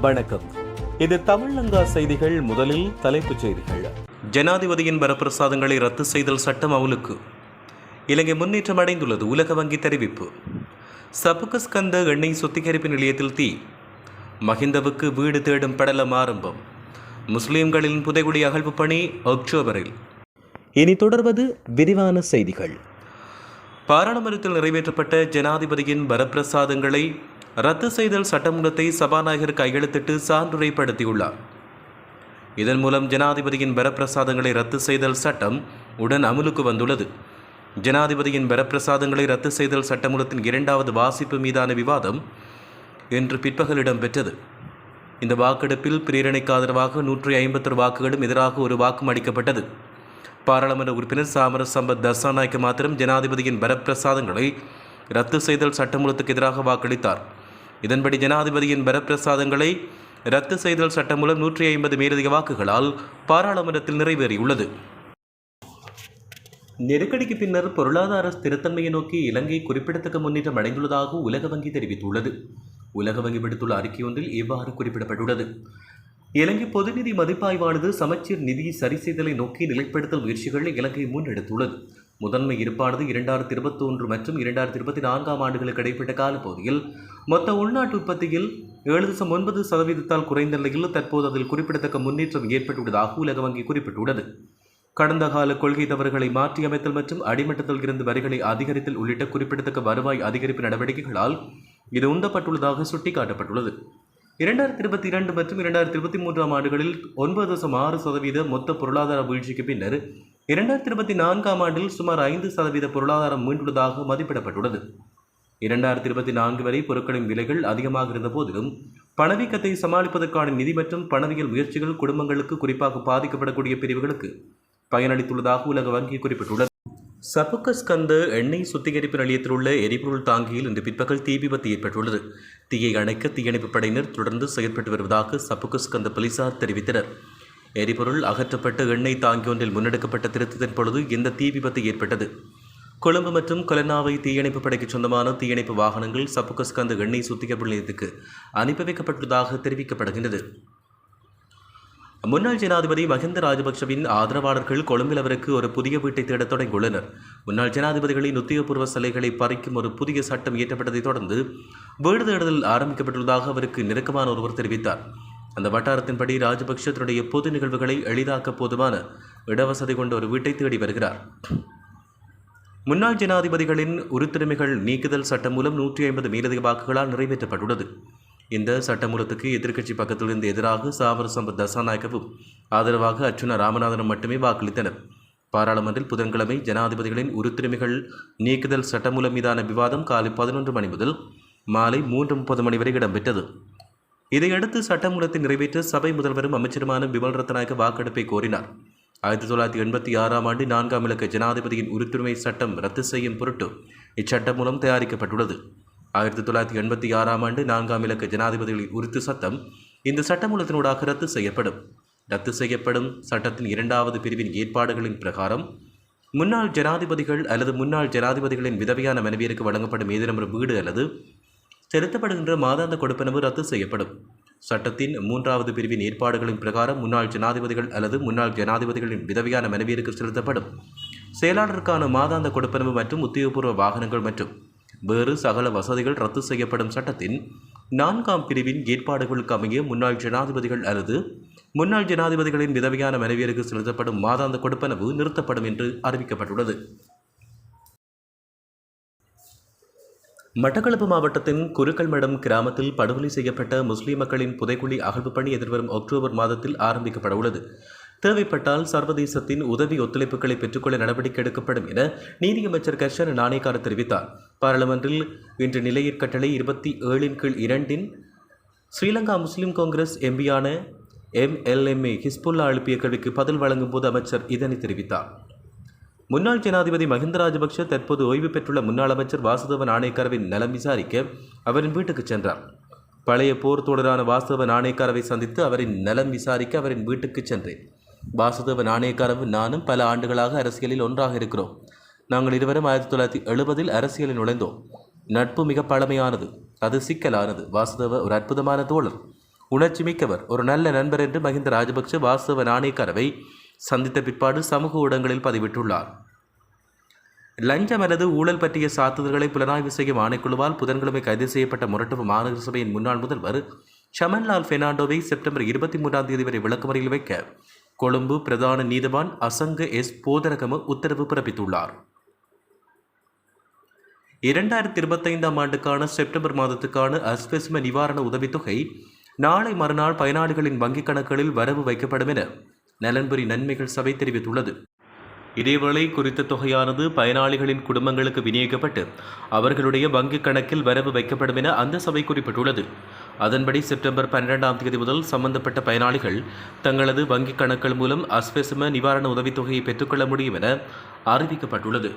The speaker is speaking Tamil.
வணக்கம். இது தமிழங்கா செய்திகள். முதலில் தலைப்புச் செய்திகள். ஜனாதிபதியின் வரப்பிரசாதங்களை ரத்து செய்தல் சட்டம் அமலுக்கு. இலங்கை முன்னேற்றம் அடைந்துள்ளது. உலக வங்கி தெரிவிப்பு. சபுகஸ்கந்த எண்ணெய் சுத்திகரிப்பு நிலையத்தில் தீ. மஹிந்தவுக்கு வீடு தேடும் படலம் ஆரம்பம். முஸ்லிம்களின் புதைகுடி அகழ்வு பணி அக்டோபரில். இனி தொடர்வது விரிவான செய்திகள். பாராளுமன்றத்தில் நிறைவேற்றப்பட்ட ஜனாதிபதியின் வரப்பிரசாதங்களை ரத்து செய்தல் சட்டமூலத்தை சபாநாயகர் கையெழுத்திட்டு சான்றுரைப்படுத்தியுள்ளார். இதன் மூலம் ஜனாதிபதியின் வரப்பிரசாதங்களை ரத்து செய்தல் சட்டம் உடன் அமலுக்கு வந்துள்ளது. ஜனாதிபதியின் வரப்பிரசாதங்களை ரத்து செய்தல் சட்டமூலத்தின் இரண்டாவது வாசிப்பு மீதான விவாதம் இன்று பிற்பகல் இடம்பெற்றது. இந்த வாக்கெடுப்பில் பிரேரணைக்கு ஆதரவாக 151 வாக்குகளும் எதிராக ஒரு வாக்கும் அளிக்கப்பட்டது. பாராளுமன்ற உறுப்பினர் சாமர சம்பத் தசாநாயக்க மாத்திரம் ஜனாதிபதியின் வரப்பிரசாதங்களை ரத்து செய்தல் சட்டமூலத்துக்கு எதிராக வாக்களித்தார். இதன்படி ஜனாதிபதியின் வரப்பிரசாதங்களை ரத்து செய்தல் சட்டம் மூலம் 150 மேலதிக வாக்குகளால் பாராளுமன்றத்தில் நிறைவேறியுள்ளது. நெருக்கடிக்கு பின்னர் பொருளாதார ஸ்திரத்தன்மையை நோக்கி இலங்கை குறிப்பிடத்தக்க முன்னேற்றம் அடைந்துள்ளதாக உலக வங்கி தெரிவித்துள்ளது. உலக வங்கி விடுத்துள்ள அறிக்கை ஒன்றில் இவ்வாறு குறிப்பிடப்பட்டுள்ளது. இலங்கை பொதுநிதி மதிப்பாய்வானது சமச்சீர் நிதி சரிசெய்தலை நோக்கி நிலைப்படுத்தல் முயற்சிகளை இலங்கை முன்னெடுத்துள்ளது. முதன்மை இருப்பானது 2021 மற்றும் 2024 ஆண்டுகளுக்கு இடைப்பட்ட காலப்பகுதியில் மொத்த உள்நாட்டு உற்பத்தியில் 7.9% குறைந்த நிலையில் தற்போது அதில் குறிப்பிடத்தக்க முன்னேற்றம் ஏற்பட்டுள்ளதாக உலக வங்கி குறிப்பிட்டுள்ளது. கடந்த கால கொள்கை தவறுகளை மாற்றியமைத்தல் மற்றும் அடிமட்டத்தில் இருந்து வரிகளை அதிகரித்தல் உள்ளிட்ட குறிப்பிடத்தக்க வருவாய் அதிகரிப்பு நடவடிக்கைகளால் இது உந்தப்பட்டுள்ளதாக சுட்டிக்காட்டப்பட்டுள்ளது. 2022 மற்றும் 2023 ஆண்டுகளில் 9.6% மொத்த பொருளாதார வீழ்ச்சிக்கு பின்னர் 2024 ஆண்டில் சுமார் 5% பொருளாதாரம் மீண்டுள்ளதாக மதிப்பிடப்பட்டுள்ளது. 2024 வரை பொருட்களின் விலைகள் அதிகமாக இருந்த போதிலும் பணவீக்கத்தை சமாளிப்பதற்கான நிதி மற்றும் பணவியல் முயற்சிகள் குடும்பங்களுக்கு, குறிப்பாக பாதிக்கப்படக்கூடிய பிரிவுகளுக்கு பயனளித்துள்ளதாக உலக வங்கி குறிப்பிட்டுள்ளது. சபுகஸ்கந்த எண்ணெய் சுத்திகரிப்பு நிலையத்தில் உள்ள எரிபொருள் தாங்கியில் இன்று பிற்பகல் தீ விபத்து ஏற்பட்டுள்ளது. தீயை அணைக்க தீயணைப்பு படையினர் தொடர்ந்து செயல்பட்டு வருவதாக சபுகஸ்கந்த போலீசார் தெரிவித்தனர். எரிபொருள் அகற்றப்பட்ட எண்ணெய் தாங்கி ஒன்றில் முன்னெடுக்கப்பட்ட திருத்தத்தின் பொழுது இந்த தீ விபத்து ஏற்பட்டது. கொழும்பு மற்றும் கொலனாவை தீயணைப்பு படைக்கு சொந்தமான தீயணைப்பு வாகனங்கள் சபுகஸ்கந்த எண்ணெய் சுத்திகரிப்பு நிலையத்துக்கு அனுப்பி வைக்கப்பட்டுள்ளதாக தெரிவிக்கப்படுகின்றது. முன்னாள் ஜனாதிபதி மஹிந்த ராஜபக்ஷவின் ஆதரவாளர்கள் கொழும்பில் அவருக்கு ஒரு புதிய வீட்டை தேடத் தொடங்கியுள்ளனர். முன்னாள் ஜனாதிபதிகளின் உத்தியோகபூர்வ சிலைகளை பறிக்கும் ஒரு புதிய சட்டம் இயற்றப்பட்டதைத் தொடர்ந்து வீடு தேடுதல் ஆரம்பிக்கப்பட்டுள்ளதாக அவருக்கு நெருக்கமான ஒருவர் தெரிவித்தார். அந்த வட்டாரத்தின்படி ராஜபக்ஷ தன்னுடைய பொது நிகழ்வுகளை எளிதாக்க போதுமான இடவசதி கொண்ட ஒரு வீட்டை தேடி வருகிறார். முன்னாள் ஜனாதிபதிகளின் உறுத்துரிமைகள் நீக்குதல் சட்டம் மூலம் 150 மேலதிக வாக்குகளால் நிறைவேற்றப்பட்டுள்ளது. இந்த சட்டமூலத்துக்கு எதிர்க்கட்சி பக்கத்திலிருந்து எதிராக சாமர சம்பத் தசாநாயக்கவும் ஆதரவாக அர்ச்சுனா ராமநாதனும் மட்டுமே வாக்களித்தனர். பாராளுமன்றில் புதன்கிழமை ஜனாதிபதிகளின் உறுத்துரிமைகள் நீக்குதல் சட்டமூலம் மீதான விவாதம் காலை 11 மணி முதல் மாலை 3:30 மணி வரை இடம்பெற்றது. இதையடுத்து சட்டமூலத்தை நிறைவேற்ற சபை முதல்வரும் அமைச்சருமான விமல் ரத்நாயக்க வாக்கெடுப்பை கோரினார். 1986 ஆண்டு 4ஆம் இலக்க ஜனாதிபதியின் உறுத்துரிமை சட்டம் ரத்து செய்யும் பொருட்டு இச்சட்டம் மூலம் தயாரிக்கப்பட்டுள்ளது. 1986 ஆண்டு 4ஆம் இலக்க ஜனாதிபதிகளின் உறுத்து சட்டம் இந்த சட்டமூலத்தினூடாக ரத்து செய்யப்படும் சட்டத்தின் 2வது பிரிவின் ஏற்பாடுகளின் பிரகாரம் முன்னாள் ஜனாதிபதிகள் அல்லது முன்னாள் ஜனாதிபதிகளின் விதவையான மனைவியருக்கு வழங்கப்படும் ஏதேனும் ஒரு வீடு அல்லது செலுத்தப்படுகின்ற மாதாந்த கொடுப்பனவு ரத்து செய்யப்படும். சட்டத்தின் 3வது பிரிவின் ஏற்பாடுகளின் பிரகாரம் முன்னாள் ஜனாதிபதிகள் அல்லது முன்னாள் ஜனாதிபதிகளின் விதவையான மனைவியருக்கு செலுத்தப்படும் செயலாளருக்கான மாதாந்த கொடுப்பனவு மற்றும் உத்தியோகபூர்வ வாகனங்கள் மற்றும் வேறு சகல வசதிகள் ரத்து செய்யப்படும். சட்டத்தின் 4ஆம் பிரிவின் ஏற்பாடுகளுக்கு அமைய முன்னாள் ஜனாதிபதிகள் அல்லது முன்னாள் ஜனாதிபதிகளின் விதவையான மனைவியருக்கு செலுத்தப்படும் மாதாந்த கொடுப்பனவு நிறுத்தப்படும் என்று அறிவிக்கப்பட்டுள்ளது. மட்டக்களப்பு மாவட்டத்தின் குருக்கள்மடம் கிராமத்தில் படுகொலை செய்யப்பட்ட முஸ்லிம் மக்களின் புதைக்குழி அகழ்வு பணி எதிர்வரும் அக்டோபர் மாதத்தில் ஆரம்பிக்கப்பட உள்ளது. தேவைப்பட்டால் சர்வதேசத்தின் உதவி ஒத்துழைப்புகளை பெற்றுக்கொள்ள நடவடிக்கை எடுக்கப்படும் என நீதியமைச்சர் கர்ஷன நாணயக்கார தெரிவித்தார். பாராளுமன்றில் இன்று நிலையற் கட்டளை 27/2 ஸ்ரீலங்கா முஸ்லிம் காங்கிரஸ் எம்பியான MLMA ஹிஸ்புல்லா எழுப்பிய கேள்விக்கு பதில் வழங்கும் போது அமைச்சர் இதனை தெரிவித்தார். முன்னாள் ஜனாதிபதி மஹிந்த ராஜபக்ஷ தற்போது ஓய்வு பெற்றுள்ள முன்னாள் அமைச்சர் வாசுதேவ நாணயக்காரவின் நலம் விசாரிக்க அவரின் வீட்டுக்கு சென்றார். பழைய போர் தொடரான வாசுதேவ நாணயக்காரவை சந்தித்து அவரின் நலம் விசாரிக்க அவரின் வீட்டுக்கு சென்றேன். வாசுதேவ நாணயக்காரவும் நானும் பல ஆண்டுகளாக அரசியலில் ஒன்றாக இருக்கிறோம். நாங்கள் இருவரும் 1970 அரசியலில் நுழைந்தோம். நட்பு மிக பழமையானது, அது சிக்கலானது. வாசுதேவ ஒரு அற்புதமான தோழர். உணர்ச்சி மிக்கவர், ஒரு நல்ல நண்பர் என்று மஹிந்த ராஜபக்ஷ வாசவ நாணயக்காரவை சந்தித்த பிற்பாடு சமூக ஊடகங்களில் பதிவிட்டுள்ளார். லஞ்சம் அல்லது ஊழல் பற்றிய சாத்துதல்களை புலனாய்வு செய்யும் ஆணைக்குழுவால் புதன்கிழமை கைது செய்யப்பட்ட மொரட்டுவ மாநகர சபையின் முன்னாள் முதல்வர் சமன்லால் பெர்னாண்டோவை செப்டம்பர் 23 வரை விளக்கமறையில் வைக்க கொழும்பு பிரதான நீதவான் அசங்க எஸ் போதரகம உத்தரவு பிறப்பித்துள்ளார். 2025 ஆண்டுக்கான செப்டம்பர் மாதத்துக்கான அஸ்வெஸ்ம நிவாரண உதவித்தொகை நாளை மறுநாள் பயனாளிகளின் வங்கிக் கணக்குகளில் வரவு வைக்கப்படும் என நலன்புரி நன்மைகள் சபை தெரிவித்துள்ளது. இதேவேளை குறித்த தொகையானது பயனாளிகளின் குடும்பங்களுக்கு விநியோகிக்கப்பட்டு அவர்களுடைய வங்கிக் கணக்கில் வரவு வைக்கப்படும் என அந்த சபை குறிப்பிட்டுள்ளது. அதன்படி செப்டம்பர் 12 முதல் சம்பந்தப்பட்ட பயனாளிகள் தங்களது வங்கிக் கணக்குகள் மூலம் அஸ்வெஸ்ம நிவாரண உதவித்தொகையை பெற்றுக்கொள்ள முடியும் என அறிவிக்கப்பட்டுள்ளது.